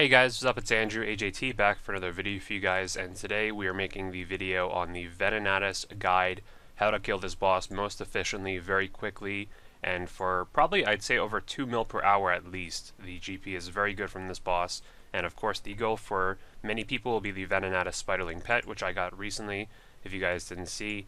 Hey guys, what's up? It's Andrew, AJT, back for another video for you guys, and today we are making the video on the Venenatis guide, how to kill this boss most efficiently, very quickly, and for probably, I'd say, over 2 mil per hour at least. The GP is very good from this boss, and of course the goal for many people will be the Venenatis Spiderling Pet, which I got recently, if you guys didn't see.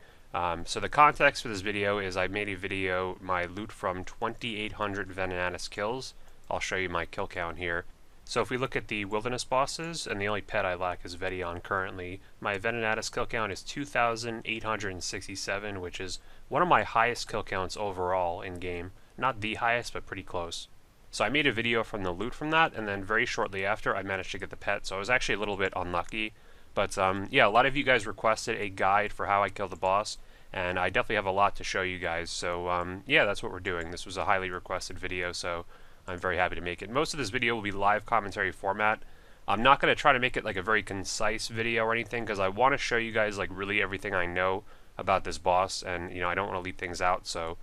So the context for this video is I made a video, my loot from 2,800 Venenatis kills. I'll show you my kill count here. So if we look at the wilderness bosses, and the only pet I lack is Vedion currently, my Venenatis kill count is 2,867, which is one of my highest kill counts overall in game. Not the highest, but pretty close. So I made a video from the loot from that, and then very shortly after I managed to get the pet, so I was actually a little bit unlucky. But yeah, a lot of you guys requested a guide for how I kill the boss, and I definitely have a lot to show you guys. So yeah, that's what we're doing. This was a highly requested video, so I'm very happy to make it. Most of this video will be live commentary format. I'm not going to try to make it like a very concise video or anything because I want to show you guys like really everything I know about this boss, and you know, I don't want to leave things out. So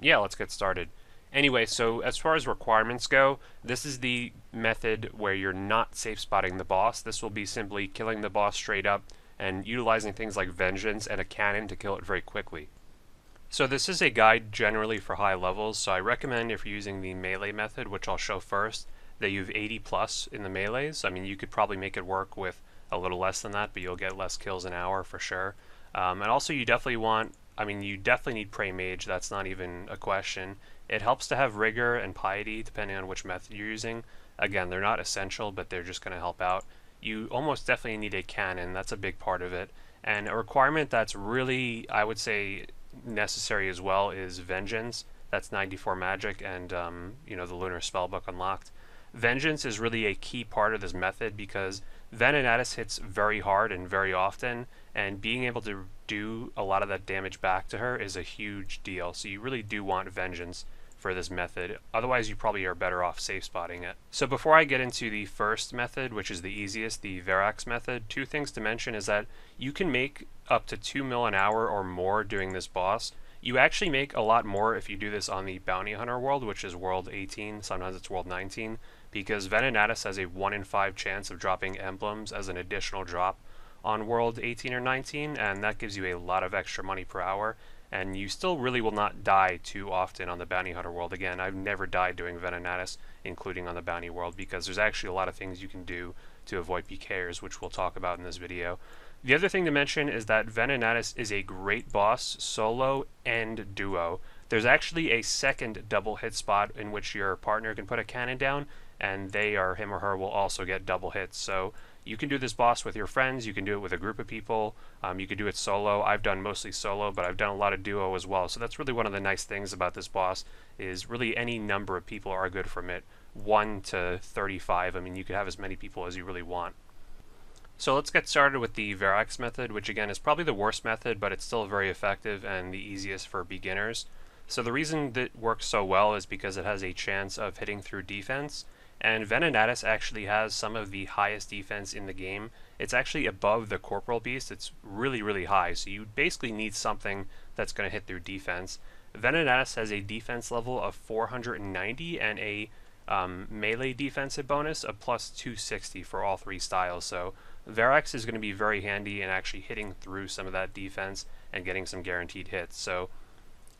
yeah, let's get started. Anyway, so as far as requirements go, this is the method where you're not safe spotting the boss. This will be simply killing the boss straight up and utilizing things like Vengeance and a cannon to kill it very quickly. So this is a guide generally for high levels, so I recommend if you're using the melee method, which I'll show first, that you have 80 plus in the melees. I mean, you could probably make it work with a little less than that, but you'll get less kills an hour for sure. And also you definitely want, I mean, you definitely need Prey Mage, that's not even a question. It helps to have Rigor and Piety, depending on which method you're using. Again, they're not essential, but they're just going to help out. You almost definitely need a cannon, that's a big part of it. And a requirement that's really, I would say, necessary as well is Vengeance. That's 94 magic, and you know, the Lunar Spellbook unlocked. Vengeance is really a key part of this method because Venenatis hits very hard and very often, and being able to do a lot of that damage back to her is a huge deal. So you really do want Vengeance for this method. Otherwise, you probably are better off safe spotting it. So before I get into the first method, which is the easiest, the Varix method, two things to mention is that you can make up to 2 mil an hour or more doing this boss. You actually make a lot more if you do this on the Bounty Hunter world, which is world 18, sometimes it's world 19, because Venenatis has a 1 in 5 chance of dropping emblems as an additional drop on world 18 or 19, and that gives you a lot of extra money per hour. And you still really will not die too often on the Bounty Hunter world. Again, I've never died doing Venenatis, including on the Bounty world, because there's actually a lot of things you can do to avoid PKers, which we'll talk about in this video. The other thing to mention is that Venenatis is a great boss, solo and duo. There's actually a second double hit spot in which your partner can put a cannon down, and they or him or her will also get double hits. So you can do this boss with your friends, you can do it with a group of people, you can do it solo. I've done mostly solo, but I've done a lot of duo as well. So that's really one of the nice things about this boss, is really any number of people are good from it. 1 to 35, I mean, you could have as many people as you really want. So let's get started with the Varix method, which again is probably the worst method, but it's still very effective and the easiest for beginners. So the reason that it works so well is because it has a chance of hitting through defense. And Venenatis actually has some of the highest defense in the game. It's actually above the Corporal Beast. It's really, really high. So you basically need something that's going to hit through defense. Venenatis has a defense level of 490 and a melee defensive bonus of plus 260 for all three styles. So Varix is going to be very handy in actually hitting through some of that defense and getting some guaranteed hits. So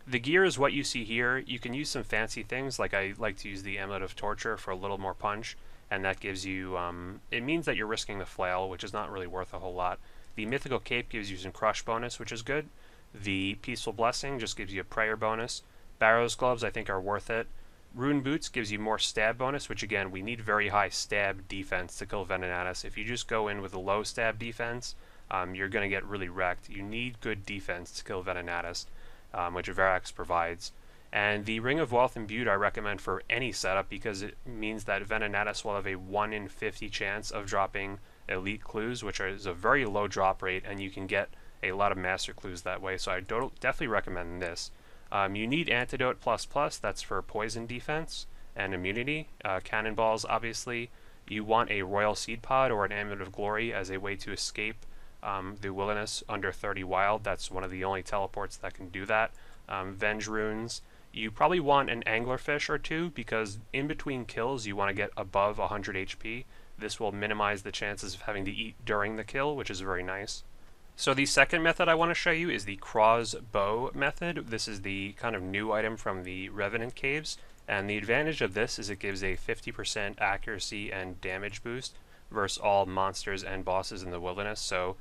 the gear is what you see here. You can use some fancy things, like I like to use the Amulet of Torture for a little more punch, and that gives you, it means that you're risking the flail, which is not really worth a whole lot. The Mythical Cape gives you some crush bonus, which is good. The Peaceful Blessing just gives you a prayer bonus. Barrow's Gloves I think are worth it. Rune Boots gives you more stab bonus, which again, we need very high stab defense to kill Venenatis. If you just go in with a low stab defense, you're going to get really wrecked. You need good defense to kill Venenatis. Which Verac provides. And the Ring of Wealth Imbued I recommend for any setup because it means that Venenatis will have a 1 in 50 chance of dropping elite clues, which is a very low drop rate, and you can get a lot of master clues that way, so I definitely recommend this. You need Antidote plus plus, that's for poison defense and immunity. Cannonballs, obviously. You want a Royal Seed Pod or an Amulet of Glory as a way to escape the Wilderness under 30 Wild. That's one of the only teleports that can do that. Venge Runes. you probably want an anglerfish or two, because in between kills you want to get above 100 HP. This will minimize the chances of having to eat during the kill, which is very nice. So the second method I want to show you is the Crossbow Method. This is the kind of new item from the Revenant Caves, and the advantage of this is it gives a 50% accuracy and damage boost versus all monsters and bosses in the wilderness. So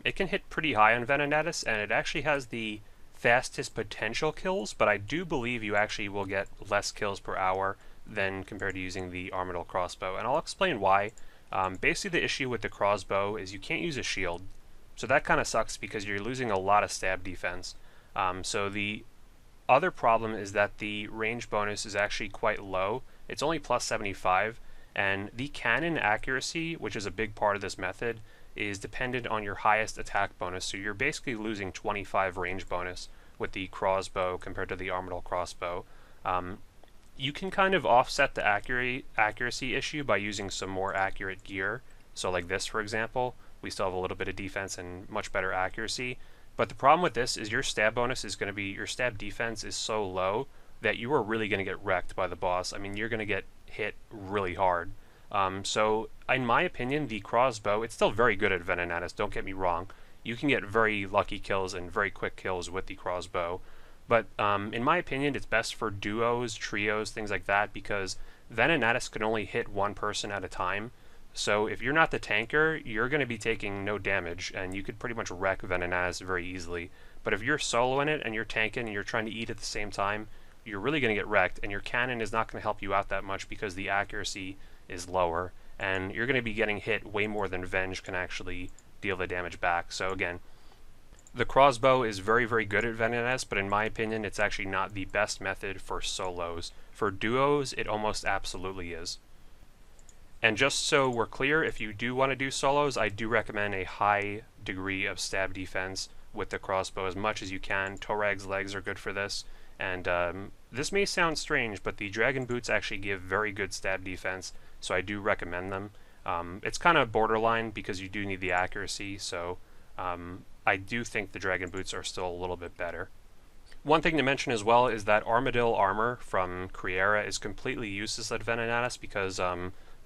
it can hit pretty high on Venenatis, and it actually has the fastest potential kills, but I do believe you actually will get less kills per hour than compared to using the Armadillo crossbow, and I'll explain why. Basically the issue with the crossbow is you can't use a shield, so that kind of sucks because you're losing a lot of stab defense. So the other problem is that the range bonus is actually quite low. It's only plus 75, and the cannon accuracy, which is a big part of this method, is dependent on your highest attack bonus, so you're basically losing 25 range bonus with the crossbow compared to the Armadillo crossbow. You can kind of offset the accuracy issue by using some more accurate gear. So like this, for example, we still have a little bit of defense and much better accuracy. But the problem with this is your stab bonus is going to be, your stab defense is so low that you are really going to get wrecked by the boss. I mean, you're going to get hit really hard. So in my opinion, the crossbow, it's still very good at Venenatis, don't get me wrong. You can get very lucky kills and very quick kills with the crossbow. But in my opinion, it's best for duos, trios, things like that, because Venenatis can only hit one person at a time. So if you're not the tanker, you're going to be taking no damage, and you could pretty much wreck Venenatis very easily. But if you're soloing it and you're tanking and you're trying to eat at the same time, you're really going to get wrecked, and your cannon is not going to help you out that much because the accuracy is lower, and you're going to be getting hit way more than Venge can actually deal the damage back. So again, the crossbow is very, very good at Venenatis, but in my opinion, it's actually not the best method for solos. For duos, it almost absolutely is. And just so we're clear, if you do want to do solos, I do recommend a high degree of stab defense with the crossbow as much as you can. Torag's legs are good for this, and this may sound strange, but the dragon boots actually give very good stab defense, so I do recommend them. It's kind of borderline because you do need the accuracy, so I do think the dragon boots are still a little bit better. One thing to mention as well is that Armadillo armor from Craw is completely useless at Venenatis because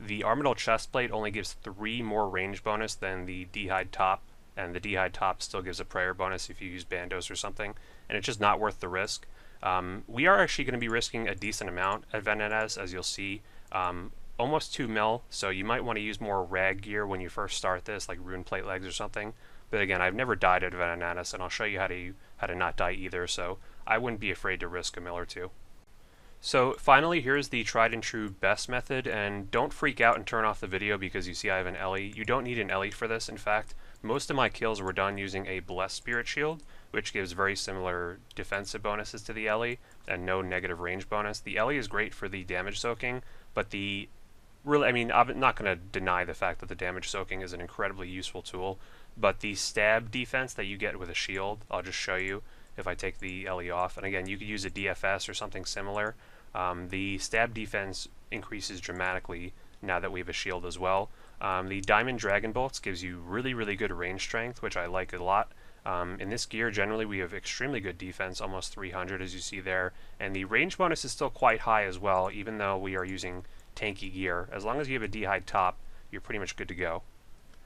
the Armadillo chestplate only gives 3 more range bonus than the D'hide top, and the D'hide top still gives a prayer bonus if you use Bandos or something, and it's just not worth the risk. We are actually going to be risking a decent amount at Venenatis, as you'll see. Almost 2 mil, so you might want to use more rag gear when you first start this, like rune plate legs or something. But again, I've never died at Venenatis, and I'll show you how to not die either, so I wouldn't be afraid to risk a mil or 2. So finally, here's the tried and true best method, and don't freak out and turn off the video because you see I have an Ellie. You don't need an Ellie for this. In fact, most of my kills were done using a Blessed Spirit Shield, which gives very similar defensive bonuses to the Ellie and no negative range bonus. The Ellie is great for the damage soaking, but I'm not going to deny the fact that the damage soaking is an incredibly useful tool, but the stab defense that you get with a shield, I'll just show you if I take the Ellie off. And again, you could use a DFS or something similar. The stab defense increases dramatically now that we have a shield as well. The Diamond Dragon Bolts gives you really, really good range strength, which I like a lot. In this gear, generally, we have extremely good defense, almost 300 as you see there, and the range bonus is still quite high as well, even though we are using tanky gear. As long as you have a D'hide top, you're pretty much good to go.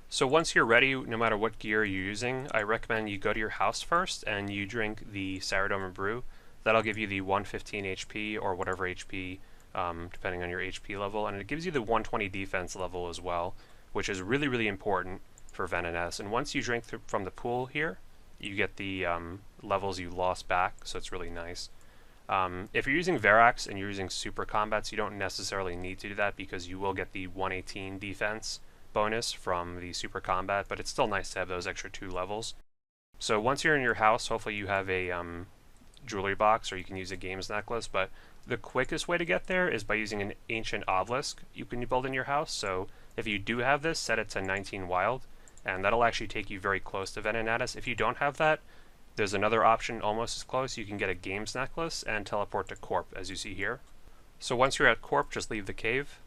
So once you're ready, no matter what gear you're using, I recommend you go to your house first and you drink the Saradoma Brew. That'll give you the 115 HP or whatever HP, depending on your HP level, and it gives you the 120 defense level as well, which is really, really important for Venenatis. And once you drink from the pool here, you get the levels you lost back, so it's really nice. If you're using Veracs and you're using super combats, you don't necessarily need to do that because you will get the 118 defense bonus from the super combat, but it's still nice to have those extra 2 levels. So once you're in your house, hopefully you have a jewelry box, or you can use a games necklace, but the quickest way to get there is by using an ancient obelisk you can build in your house. So if you do have this, set it to 19 wild, and that'll actually take you very close to Venenatis. If you don't have that, there's another option almost as close. You can get a games necklace and teleport to Corp, as you see here. So once you're at Corp, just leave the cave,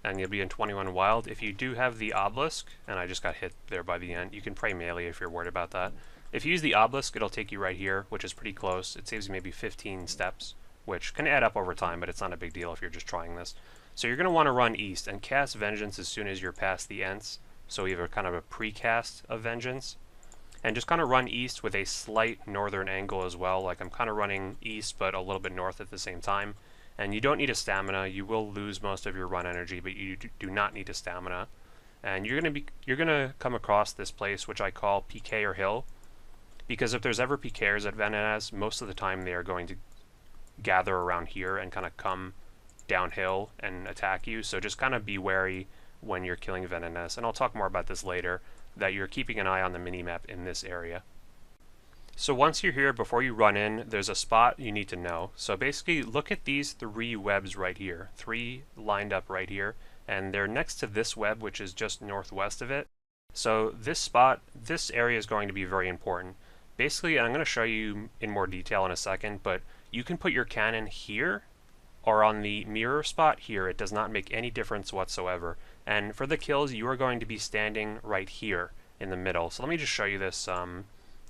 and you'll be in 21 wild. If you do have the obelisk, and I just got hit there by the end, you can pray melee if you're worried about that. If you use the obelisk, it'll take you right here, which is pretty close. It saves you maybe 15 steps, which can add up over time, but it's not a big deal if you're just trying this. So you're going to want to run east and cast Vengeance as soon as you're past the Ents. So we have a kind of a pre-cast of Vengeance. And just kind of run east with a slight northern angle as well. Like I'm kind of running east, but a little bit north at the same time. And you don't need a stamina. You will lose most of your run energy, but you do not need a stamina. And you're gonna come across this place, which I call PK or Hill, because if there's ever PKers at Venenatis, most of the time they are going to gather around here and kind of come downhill and attack you. So just kind of be wary when you're killing Venenatis. And I'll talk more about this later, that you're keeping an eye on the minimap in this area. So once you're here, before you run in, there's a spot you need to know. So basically, look at these 3 webs right here, 3 lined up right here, and they're next to this web, which is just northwest of it. So this spot, this area is going to be very important. Basically, I'm going to show you in more detail in a second, but you can put your cannon here or on the mirror spot here. It does not make any difference whatsoever. And for the kills, you are going to be standing right here in the middle. So let me just show you this.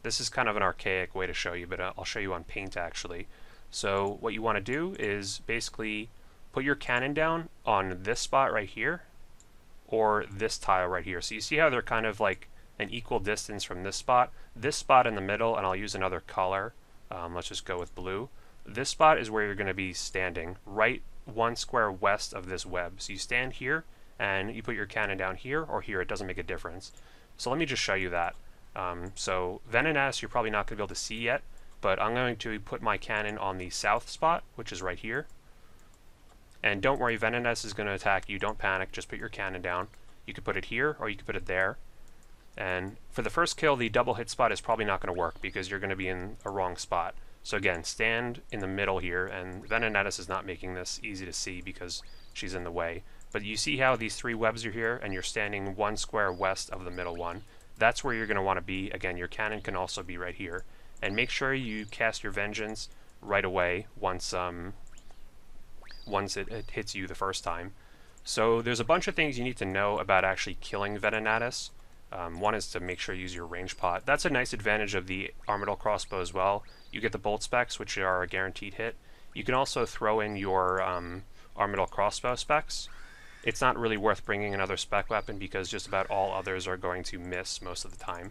This is kind of an archaic way to show you, but I'll show you on paint actually. So what you want to do is basically put your cannon down on this spot right here, or this tile right here. So you see how they're kind of like an equal distance from this spot in the middle, and I'll use another color. Let's just go with blue. This spot is where you're going to be standing, right 1 square west of this web. So you stand here, and you put your cannon down here or here. It doesn't make a difference. So let me just show you that. So Venenatis you're probably not going to be able to see yet, but I'm going to put my cannon on the south spot, which is right here. And don't worry, Venenatis is going to attack you. Don't panic, just put your cannon down. You could put it here or you could put it there. And for the first kill, the double hit spot is probably not going to work because you're going to be in a wrong spot. So again, stand in the middle here, and Venenatis is not making this easy to see because she's in the way. But you see how these 3 webs are here, and you're standing 1 square west of the middle one. That's where you're going to want to be. Again, your cannon can also be right here. And make sure you cast your Vengeance right away once it hits you the first time. So there's a bunch of things you need to know about actually killing Venenatis. One is to make sure you use your range pot. That's a nice advantage of the Armadyl crossbow as well. You get the bolt specs, which are a guaranteed hit. You can also throw in your Armadyl crossbow specs. It's not really worth bringing another spec weapon because just about all others are going to miss most of the time.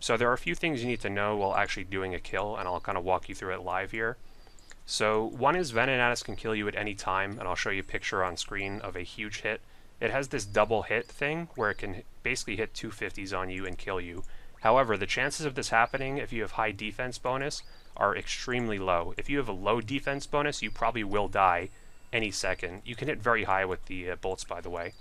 So there are a few things you need to know while actually doing a kill, and I'll kind of walk you through it live here. So one is Venenatis can kill you at any time, and I'll show you a picture on screen of a huge hit. It has this double hit thing where it can basically hit 250s on you and kill you. However, the chances of this happening if you have high defense bonus are extremely low. If you have a low defense bonus, you probably will die any second. You can hit very high with the bolts, by the way.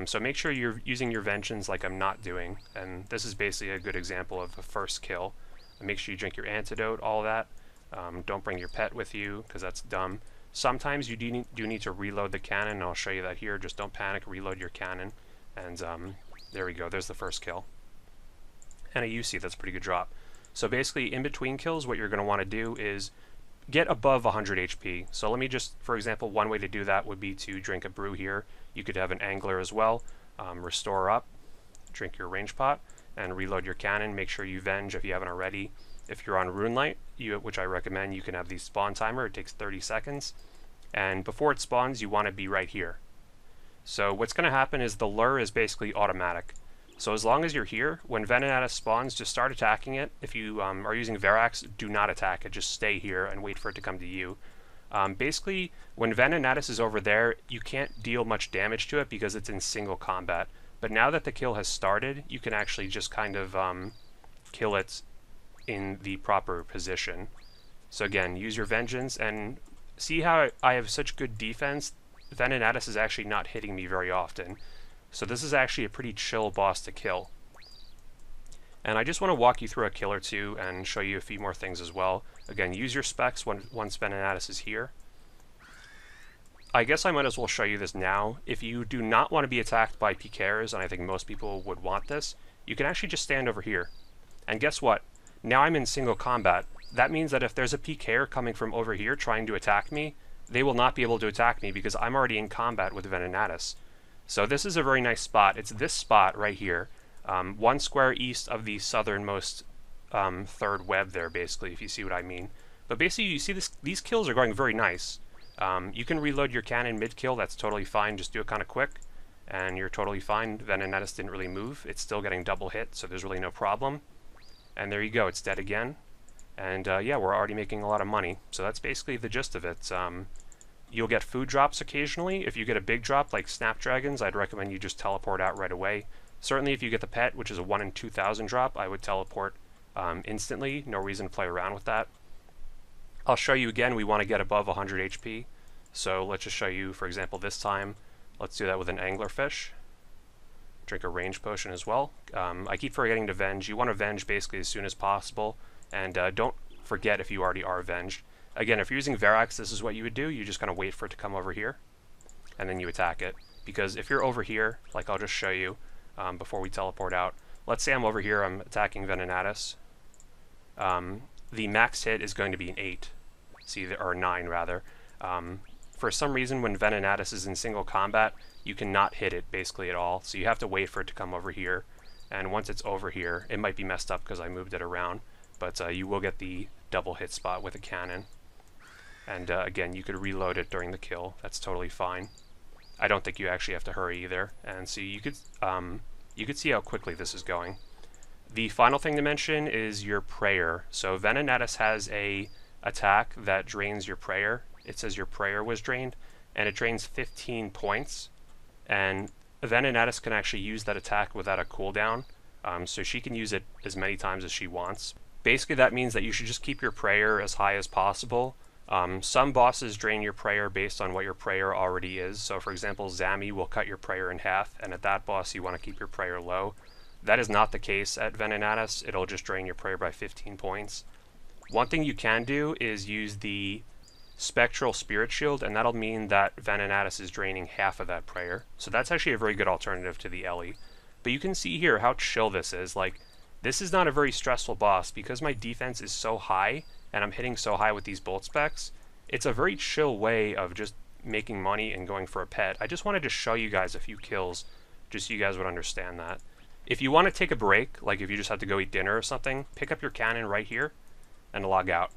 So make sure you're using your Vengeance like I'm not doing, and this is basically a good example of a first kill. And make sure you drink your antidote, all that. Don't bring your pet with you because that's dumb. Sometimes you do need to reload the cannon, and I'll show you that here. Just don't panic, reload your cannon, and there we go, there's the first kill. And a UC, that's a pretty good drop. So basically, in between kills, what you're going to want to do is get above 100 HP. So let me just, for example, one way to do that would be to drink a brew here. You could have an angler as well. Restore up, drink your range pot, and reload your cannon. Make sure you venge if you haven't already. If you're on Runelight, which I recommend, you can have the spawn timer. It takes 30 seconds. And before it spawns, you want to be right here. So what's going to happen is the lure is basically automatic. So as long as you're here, when Venenatis spawns, just start attacking it. If you are using Veracs, do not attack it. Just stay here and wait for it to come to you. Basically, when Venenatis is over there, you can't deal much damage to it because it's in single combat. But now that the kill has started, you can actually just kind of kill it in the proper position. So again, use your Vengeance, and see how I have such good defense. Venenatis is actually not hitting me very often. So this is actually a pretty chill boss to kill. And I just want to walk you through a kill or two and show you a few more things as well. Again, use your specs once Venenatis is here. I guess I might as well show you this now. If you do not want to be attacked by PKers, and I think most people would want this, you can actually just stand over here. And guess what? Now I'm in single combat. That means that if there's a PKer coming from over here trying to attack me, they will not be able to attack me because I'm already in combat with Venenatis. So this is a very nice spot. It's this spot right here, 1 square east of the southernmost third web there, basically, if you see what I mean. But basically, you see these kills are going very nice. You can reload your cannon mid-kill, that's totally fine, just do it kind of quick, and you're totally fine. Venenatis didn't really move, it's still getting double hit, so there's really no problem. And there you go, it's dead again. And yeah, we're already making a lot of money, so that's basically the gist of it. You'll get food drops occasionally. If you get a big drop like Snapdragons, I'd recommend you just teleport out right away. Certainly if you get the pet, which is a 1 in 2,000 drop, I would teleport instantly. No reason to play around with that. I'll show you again, we want to get above 100 HP. So let's just show you, for example, this time. Let's do that with an anglerfish. Drink a range potion as well. I keep forgetting to venge. You want to venge basically as soon as possible. And don't forget if you already are venged. Again, if you're using Verac, this is what you would do. You just kind of wait for it to come over here, and then you attack it. Because if you're over here, like I'll just show you before we teleport out. Let's say I'm over here, I'm attacking Venenatis. The max hit is going to be an 8, or 9 rather. For some reason, when Venenatis is in single combat, you cannot hit it basically at all. So you have to wait for it to come over here. And once it's over here, it might be messed up because I moved it around, but you will get the double hit spot with a cannon. And again, you could reload it during the kill. That's totally fine. I don't think you actually have to hurry either. And so you could see how quickly this is going. The final thing to mention is your prayer. So Venenatis has a attack that drains your prayer. It says your prayer was drained, and it drains 15 points. And Venenatis can actually use that attack without a cooldown, so she can use it as many times as she wants. Basically, that means that you should just keep your prayer as high as possible. Some bosses drain your prayer based on what your prayer already is. So for example, Zami will cut your prayer in half, and at that boss you want to keep your prayer low. That is not the case at Venenatis. It'll just drain your prayer by 15 points. One thing you can do is use the Spectral Spirit Shield, and that'll mean that Venenatis is draining half of that prayer. So that's actually a very good alternative to the Ellie. But you can see here how chill this is. Like, this is not a very stressful boss because my defense is so high and I'm hitting so high with these bolt specs. It's a very chill way of just making money and going for a pet. I just wanted to show you guys a few kills just so you guys would understand that. If you want to take a break, like if you just have to go eat dinner or something, pick up your cannon right here and log out.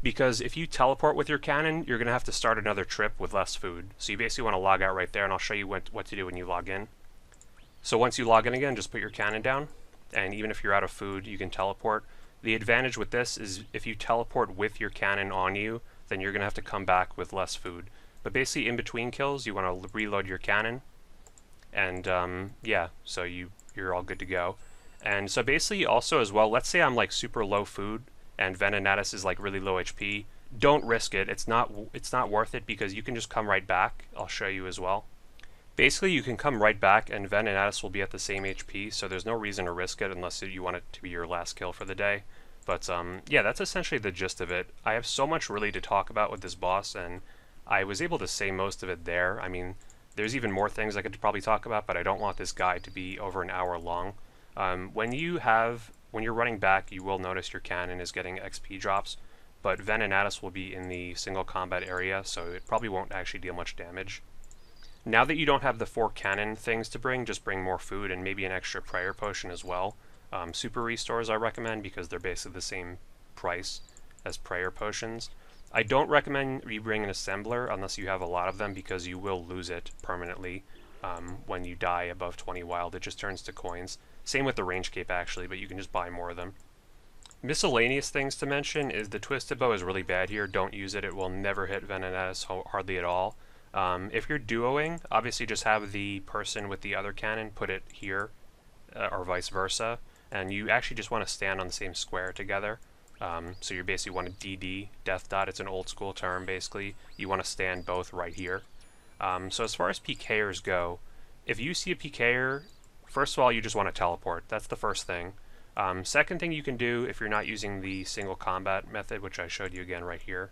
Because if you teleport with your cannon, you're going to have to start another trip with less food. So you basically want to log out right there, and I'll show you what to do when you log in. So once you log in again, just put your cannon down, and even if you're out of food, you can teleport. The advantage with this is if you teleport with your cannon on you, then you're going to have to come back with less food. But basically in between kills, you want to reload your cannon, and yeah, so you're all good to go. And so basically also as well, let's say I'm like super low food, and Venenatis is like really low HP, don't risk it. It's not worth it because you can just come right back. I'll show you as well. Basically, you can come right back and Venenatis will be at the same HP, so there's no reason to risk it unless you want it to be your last kill for the day. But yeah, that's essentially the gist of it. I have so much really to talk about with this boss, and I was able to say most of it there. I mean, there's even more things I could probably talk about, but I don't want this guide to be over an hour long. When you're running back, you will notice your cannon is getting XP drops, but Venenatis will be in the single combat area, so it probably won't actually deal much damage. Now that you don't have the 4 cannon things to bring, just bring more food and maybe an extra prayer potion as well. Super restores I recommend because they're basically the same price as prayer potions. I don't recommend you bring an assembler unless you have a lot of them because you will lose it permanently when you die above 20 wild. It just turns to coins. Same with the RuneScape actually, but you can just buy more of them. Miscellaneous things to mention is the Twisted Bow is really bad here. Don't use it. It will never hit Venenatis hardly at all. If you're duoing, obviously just have the person with the other cannon put it here, or vice versa, and you actually just want to stand on the same square together. So you basically want to DD, death dot, it's an old school term basically. You want to stand both right here. So as far as PKers go, if you see a PKer, first of all you just want to teleport, that's the first thing. Second thing you can do if you're not using the single combat method, which I showed you again right here,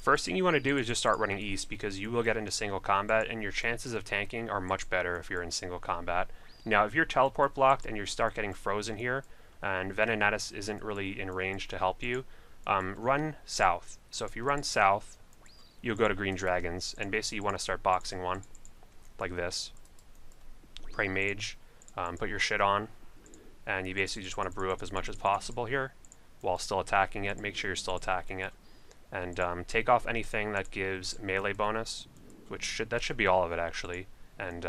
first thing you want to do is just start running east because you will get into single combat and your chances of tanking are much better if you're in single combat. Now if you're teleport blocked and you start getting frozen here and Venenatis isn't really in range to help you, run south. So if you run south, you'll go to Green Dragons and basically you want to start boxing one like this. Pray mage, put your shit on, and you basically just want to brew up as much as possible here while still attacking it. Make sure you're still attacking it, and take off anything that gives melee bonus, that should be all of it actually. And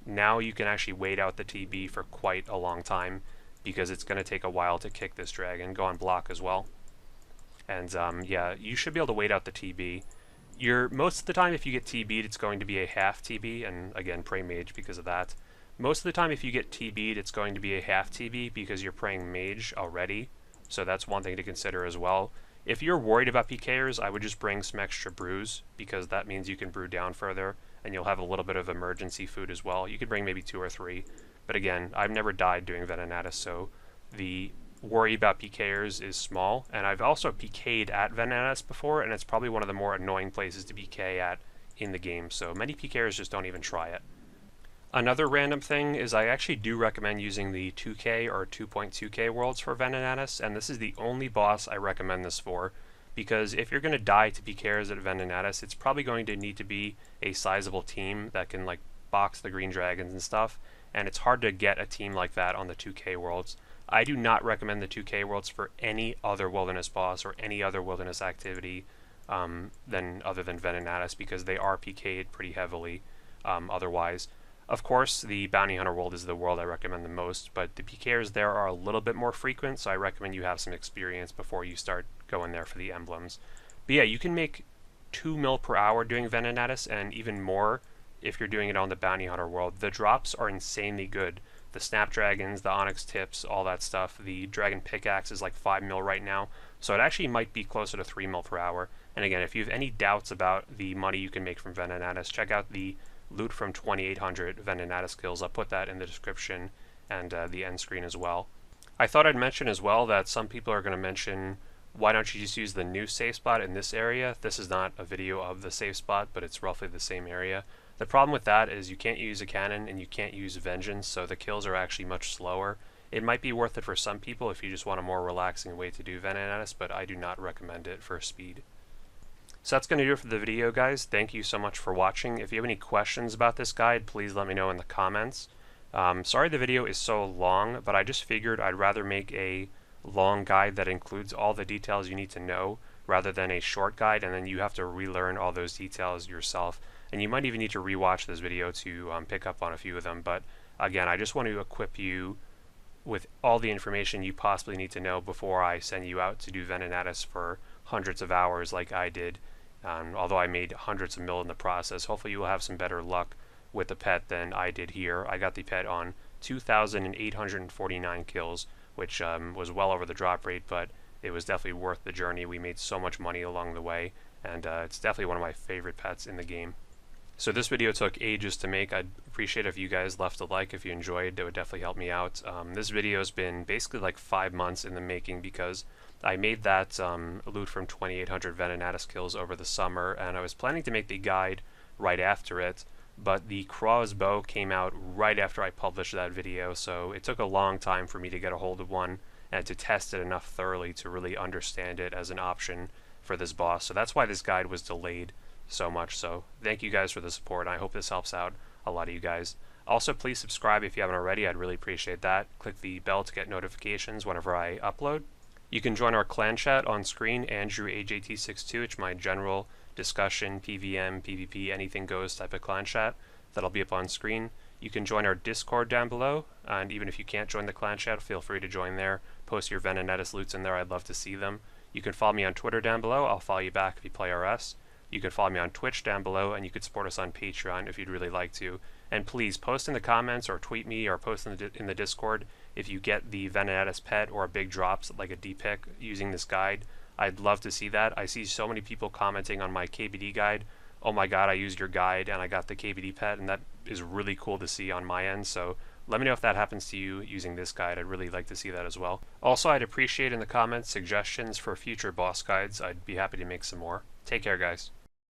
now you can actually wait out the TB for quite a long time, because it's going to take a while to kick this dragon. Go on block as well. And yeah, you should be able to wait out the TB. Most of the time if you get TB'd, it's going to be a half TB, and again, pray mage because of that. Most of the time if you get TB'd, it's going to be a half TB because you're praying mage already, so that's one thing to consider as well. If you're worried about PKers, I would just bring some extra brews, because that means you can brew down further, and you'll have a little bit of emergency food as well. You could bring maybe 2 or 3, but again, I've never died doing Venenatis, so the worry about PKers is small. And I've also PK'd at Venenatis before, and it's probably one of the more annoying places to PK at in the game, so many PKers just don't even try it. Another random thing is I actually do recommend using the 2K or 2.2K worlds for Venenatis, and this is the only boss I recommend this for, because if you're going to die to PKers at Venenatis, it's probably going to need to be a sizable team that can like box the green dragons and stuff, and it's hard to get a team like that on the 2K worlds. I do not recommend the 2K worlds for any other wilderness boss or any other wilderness activity other than Venenatis, because they are PK'd pretty heavily otherwise. Of course, the Bounty Hunter world is the world I recommend the most, but the PKers there are a little bit more frequent, so I recommend you have some experience before you start going there for the emblems. But yeah, you can make 2 mil per hour doing Venenatis, and even more if you're doing it on the Bounty Hunter world. The drops are insanely good. The Snapdragons, the Onyx Tips, all that stuff. The Dragon Pickaxe is like 5 mil right now, so it actually might be closer to 3 mil per hour. And again, if you have any doubts about the money you can make from Venenatis, check out the loot from 2800 Venenatis kills. I'll put that in the description and the end screen as well. I thought I'd mention as well that some people are going to mention, why don't you just use the new safe spot in this area? This is not a video of the safe spot, but it's roughly the same area. The problem with that is you can't use a cannon and you can't use Vengeance, so the kills are actually much slower. It might be worth it for some people if you just want a more relaxing way to do Venenatis, but I do not recommend it for speed. So that's going to do it for the video, guys. Thank you so much for watching. If you have any questions about this guide, please let me know in the comments. Sorry the video is so long, but I just figured I'd rather make a long guide that includes all the details you need to know, rather than a short guide and then you have to relearn all those details yourself. And you might even need to rewatch this video to pick up on a few of them. But again, I just want to equip you with all the information you possibly need to know before I send you out to do Venenatis for hundreds of hours like I did. Although I made hundreds of mil in the process, hopefully you will have some better luck with the pet than I did here. I got the pet on 2,849 kills, which was well over the drop rate, but it was definitely worth the journey. We made so much money along the way, and it's definitely one of my favorite pets in the game. So this video took ages to make. I'd appreciate if you guys left a like if you enjoyed. That would definitely help me out. This video has been basically like 5 months in the making, because I made that loot from 2800 Venenatis kills over the summer, and I was planning to make the guide right after it, but the Crossbow came out right after I published that video, so it took a long time for me to get a hold of one and to test it enough thoroughly to really understand it as an option for this boss. So that's why this guide was delayed so much. So thank you guys for the support, and I hope this helps out a lot of you guys. Also, please subscribe if you haven't already. I'd really appreciate that. Click the bell to get notifications whenever I upload. You can join our clan chat on screen, Andrew AJT62. It's my general discussion, PVM, PvP, anything goes type of clan chat. That'll be up on screen. You can join our Discord down below, and even if you can't join the clan chat, feel free to join there. Post your Venenatis loots in there. I'd love to see them. You can follow me on Twitter down below. I'll follow you back if you play RS. You can follow me on Twitch down below, and you could support us on Patreon if you'd really like to. And please post in the comments or tweet me or post in the Discord if you get the Venenatis pet or big drops like a D-pick using this guide. I'd love to see that. I see so many people commenting on my KBD guide. Oh my god, I used your guide and I got the KBD pet, and that is really cool to see on my end. So let me know if that happens to you using this guide. I'd really like to see that as well. Also, I'd appreciate in the comments suggestions for future boss guides. I'd be happy to make some more. Take care, guys.